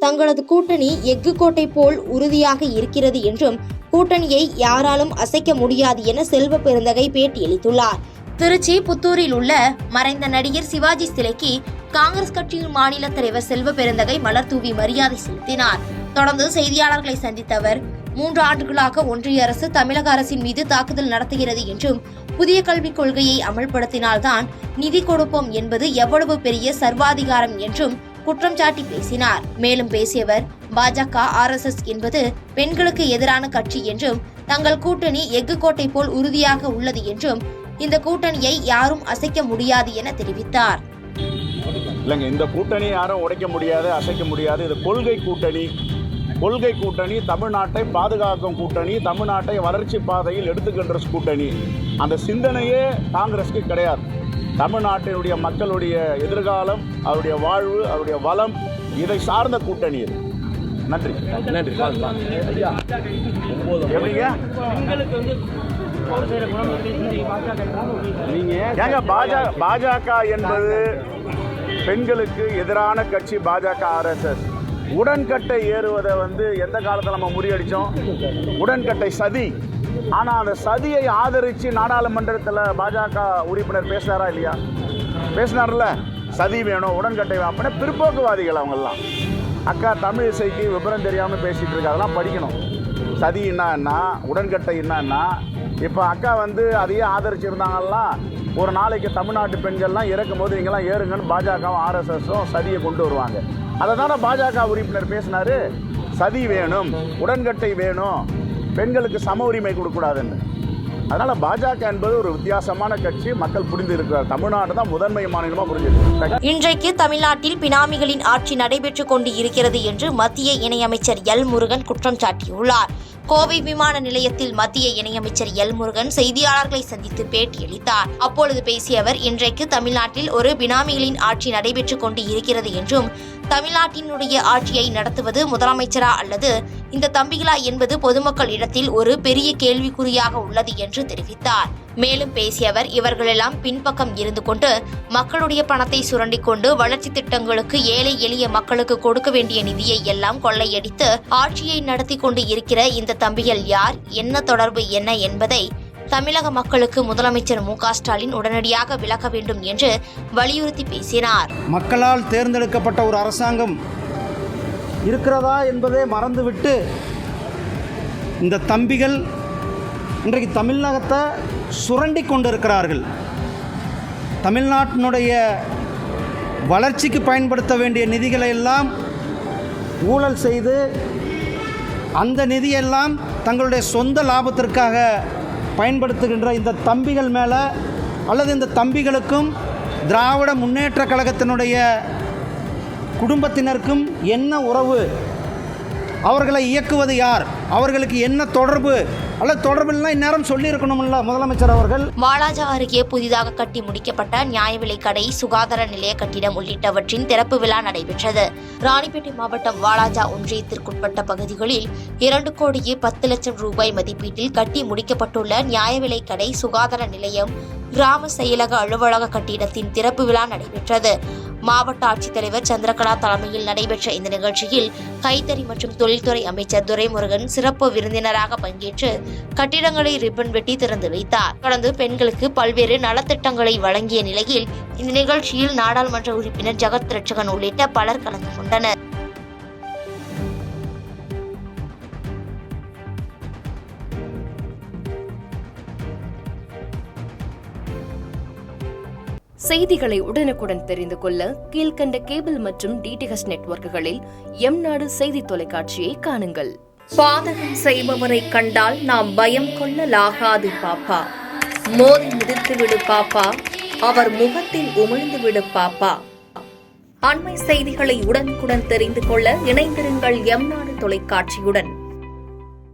தங்களது கூட்டணி எஃகு கோட்டை போல் உறுதியாக இருக்கிறது என்றும் கூட்டணியை யாராலும் அசைக்க முடியாது என செல்வ பெருந்தகை பேட்டியளித்துள்ளார். திருச்சி புத்தூரில் உள்ள மறைந்த நடிகர் சிவாஜி சிலைக்கு காங்கிரஸ் கட்சியின் மாநில தலைவர் செல்வ பெருந்தகை மலர் தூவி மரியாதை செலுத்தினார். தொடர்ந்து செய்தியாளர்களை சந்தித்த அவர் 3 ஆண்டுகளாக ஒன்றிய அரசு தமிழக அரசின் மீது தாக்குதல் நடத்துகிறது என்றும் புதிய கல்விக் கொள்கையை அமல்படுத்தினால்தான் நிதி கொடுப்போம் என்பது எவ்வளவு பெரிய சர்வாதிகாரம் என்றும் குற்றம் சாட்டி பேசினார். மேலும் பேசியவர் பாஜக RSS என்பது பெண்களுக்கு எதிரான கட்சி என்றும் தங்கள் கூட்டணி எஃகு கோட்டை போல் உறுதியாக உள்ளது என்றும் இந்த கூட்டணியை யாரும் அசைக்க முடியாது என தெரிவித்தார். இல்லைங்க, இந்த கூட்டணியை யாரும் உடைக்க முடியாது, அசைக்க முடியாது. இது கொள்கை கூட்டணி, தமிழ்நாட்டை பாதுகாக்கும் கூட்டணி, தமிழ்நாட்டை வளர்ச்சி பாதையில் எடுத்துக்கின்ற கூட்டணி. அந்த சிந்தனையே காங்கிரஸுக்கு கிடையாது. தமிழ்நாட்டினுடைய மக்களுடைய எதிர்காலம், அவருடைய வாழ்வு, அவருடைய வளம், இதை சார்ந்த கூட்டணி இது. நன்றி. எப்படிங்க ஏங்க பாஜக என்பது பெண்களுக்கு எதிரான கட்சி. பாஜக RSS உடன்கட்டை ஏறுவதை எந்த காலத்தில் நம்ம முறியடிச்சோம்? உடன்கட்டை சதி. ஆனால் அந்த சதியை ஆதரித்து நாடாளுமன்றத்தில் பாஜக உறுப்பினர் பேசினாரா இல்லையா? பேசினார்ல. சதி வேணும், உடன்கட்டை அப்படின்னா பிற்போக்குவாதிகள் அவங்கெல்லாம். அக்கா தமிழ் இசைக்கு விபரம் தெரியாமல் பேசிகிட்டு இருக்கு. அதெல்லாம் படிக்கணும். சதி என்னன்னா, உடன்கட்டை என்னன்னா, இப்போ அக்கா அதையே ஆதரிச்சிருந்தாங்கலாம். ஒரு நாளைக்கு தமிழ்நாட்டு பெண்கள்லாம் இறக்கும் போது நீங்களாம் ஏறுங்கன்னு பாஜகவும் RSSும் சதியை கொண்டு வருவாங்க. அதை தானே பாஜக உறுப்பினர் பேசினார். சதி வேணும், உடன்கட்டை வேணும், பெண்களுக்கு சம உரிமை கொடுக்கூடாதுன்னு. அதனால் பாஜக என்பது ஒரு வித்தியாசமான கட்சி. மக்கள் புரிந்து இருக்கிறார். தமிழ்நாடு தான் முதன்மை மாநிலமாக புரிஞ்சிருக்கு. இன்றைக்கு தமிழ்நாட்டில் பினாமிகளின் ஆட்சி நடைபெற்றுக் கொண்டு இருக்கிறது என்று மத்திய இணையமைச்சர் எல் முருகன் குற்றம் சாட்டியுள்ளார். கோவை விமான நிலையத்தில் மத்திய இணையமைச்சர் எல் முருகன் செய்தியாளர்களை சந்தித்து பேட்டியளித்தார். அப்பொழுது பேசிய அவர், இன்றைக்கு தமிழ்நாட்டில் ஒரு பினாமிகளின் ஆட்சி நடைபெற்றுக் கொண்டு இருக்கிறது என்றும் தமிழ்நாட்டினுடைய ஆட்சியை நடத்துவது முதலமைச்சரா அல்லது இந்த தம்பிகளா என்பது பொதுமக்கள் இடத்தில் ஒரு பெரிய கேள்விக்குறியாக உள்ளது என்று தெரிவித்தார். மேலும் பேசிய அவர், இவர்களெல்லாம் பின்பக்கம் இருந்து கொண்டு மக்களுடைய பணத்தை சுரண்டிக் கொண்டு வளர்ச்சி திட்டங்களுக்கு ஏழை எளிய மக்களுக்கு கொடுக்க வேண்டிய நிதியை எல்லாம் கொள்ளையடித்து ஆட்சியை நடத்தி கொண்டு இருக்கிற இந்த தம்பிகள் யார், என்ன தொடர்பு என்ன என்பதை தமிழக மக்களுக்கு முதலமைச்சர் மு.க.ஸ்டாலின் உடனடியாக விளக்க வேண்டும் என்று வலியுறுத்தி பேசினார். மக்களால் தேர்ந்தெடுக்கப்பட்ட ஒரு அரசாங்கம் இருக்கிறதா என்பதை மறந்துவிட்டு இந்த தம்பிகள் இன்றைக்கு தமிழகத்தை சுரண்டி கொண்டிருக்கிறார்கள். தமிழ்நாட்டினுடைய வளர்ச்சிக்கு பயன்படுத்த வேண்டிய நிதிகளை எல்லாம் ஊழல் செய்து அந்த நிதியெல்லாம் தங்களுடைய சொந்த லாபத்திற்காக பயன்படுத்துகின்ற இந்த தம்பிகள் மேலே அல்லது இந்த தம்பிகளுக்கும் திராவிட முன்னேற்ற கழகத்தினுடைய குடும்பத்தினருக்கும் என்ன உறவு, அவர்களை இயக்குவது யார், அவர்களுக்கு என்ன தொடர்பு அல்லது தொடர்பில்லாம் இந்நேரம் சொல்லியிருக்கணும்ல முதலமைச்சர் அவர்கள். வாலாஜா அருகே புதிதாக கட்டி முடிக்கப்பட்ட நியாய விலைக் கடை, சுகாதார நிலைய கட்டிடம் உள்ளிட்டவற்றின் திறப்பு விழா நடைபெற்றது. ராணிப்பேட்டை மாவட்டம் வாலாஜா ஒன்றியத்திற்குட்பட்ட பகுதிகளில் 2,10,00,000 ரூபாய் மதிப்பீட்டில் கட்டி முடிக்கப்பட்டுள்ள நியாய விலைக் கடை, சுகாதார நிலையம், கிராம செயலக அலுவலக கட்டிடத்தின் திறப்பு விழா நடைபெற்றது. மாவட்ட ஆட்சித்தலைவர் சந்திரகலா தலைமையில் நடைபெற்ற இந்த நிகழ்ச்சியில் கைத்தறி மற்றும் தொழில்துறை அமைச்சர் துரைமுருகன் சிறப்பு விருந்தினராக பங்கேற்று கட்டிடங்களை ரிப்பன் வெட்டி திறந்து வைத்தார். தொடர்ந்து பெண்களுக்கு பல்வேறு நலத்திட்டங்களை வழங்கிய நிலையில் இந்த நிகழ்ச்சியில் நாடாளுமன்ற உறுப்பினர் ஜெகத் ரட்சகன் உள்ளிட்ட பலர் கலந்து கொண்டனர். செய்திகளை உடனுக்குடன் தெரிந்து கொள்ள கீழ்கண்ட கேபிள் மற்றும் DTH நெட்வொர்க்குகளில் எம்நாடு செய்தி தொலைக்காட்சியை காணுங்கள். பாதகம் செய்பவரை கண்டால் நாம் பயம் கொள்ளலாகாது பாப்பா. மோதி மிதித்துவிடு பாப்பா, அவர் முகத்தில் உமிழ்ந்துவிடு பாப்பா. அண்மை செய்திகளை உடனுக்குடன் தெரிந்து கொள்ள இணைந்திருங்கள் எம்நாடு தொலைக்காட்சியுடன்.